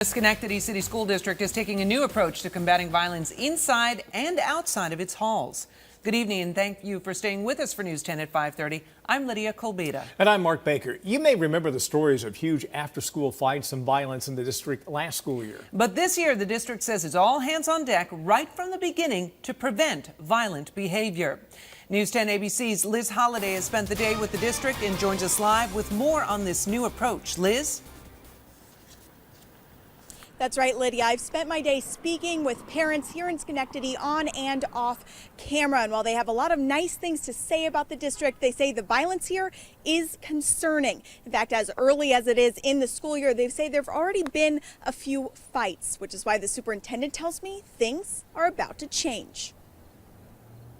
The Schenectady City School District is taking a new approach to combating violence inside and outside of its halls. Good evening and thank you for staying with us for News 10 at 5:30. I'm Lydia Kulbida. And I'm Mark Baker. You may remember the stories of huge after-school fights and violence in the district last school year. But this year, the district says it's all hands on deck right from the beginning to prevent violent behavior. News 10 ABC's Liz Holliday has spent the day with the district and joins us live with more on this new approach. Liz? That's right, Lydia. I've spent my day speaking with parents here in Schenectady on and off camera. And while they have a lot of nice things to say about the district, they say the violence here is concerning. In fact, as early as it is in the school year, they say there have already been a few fights, which is why the superintendent tells me things are about to change.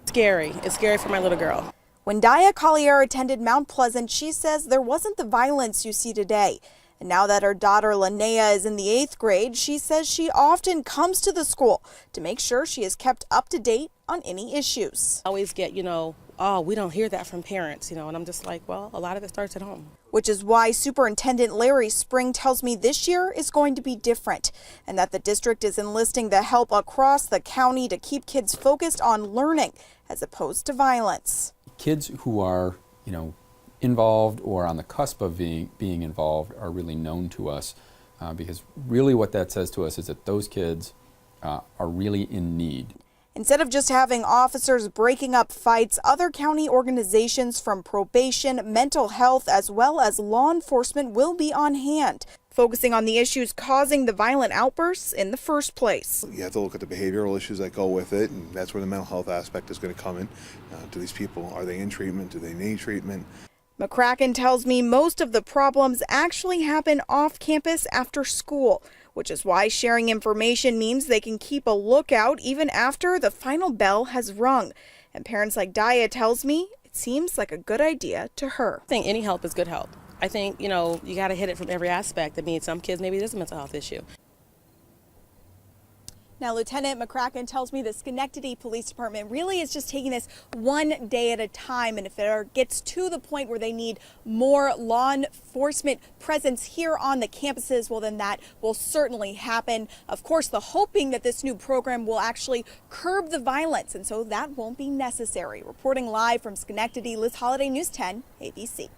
Scary. It's scary for my little girl. When Dia Collier attended Mount Pleasant, she says there wasn't the violence you see today. And now that her daughter Linnea is in the 8th grade, she says she often comes to the school to make sure she is kept up to date on any issues. I always get, oh, we don't hear that from parents, and I'm just like, well, a lot of it starts at home. Which is why Superintendent Larry Spring tells me this year is going to be different and that the district is enlisting the help across the county to keep kids focused on learning as opposed to violence. Kids who are, involved or on the cusp of being involved are really known to us because really what that says to us is that those kids are really in need. Instead of just having officers breaking up fights, other county organizations from probation, mental health, as well as law enforcement will be on hand, focusing on the issues causing the violent outbursts in the first place. You have to look at the behavioral issues that go with it, and that's where the mental health aspect is going to come in. Do these people, are they in treatment? Do they need treatment? McCracken tells me most of the problems actually happen off campus after school, which is why sharing information means they can keep a lookout even after the final bell has rung. And parents like Dia tells me it seems like a good idea to her. I think any help is good help. I think, you got to hit it from every aspect. I mean, some kids, maybe it is a mental health issue. Now, Lieutenant McCracken tells me the Schenectady Police Department really is just taking this one day at a time. And if it gets to the point where they need more law enforcement presence here on the campuses, well, then that will certainly happen. Of course, the hoping that this new program will actually curb the violence. And so that won't be necessary. Reporting live from Schenectady, Liz Holliday, News 10, ABC.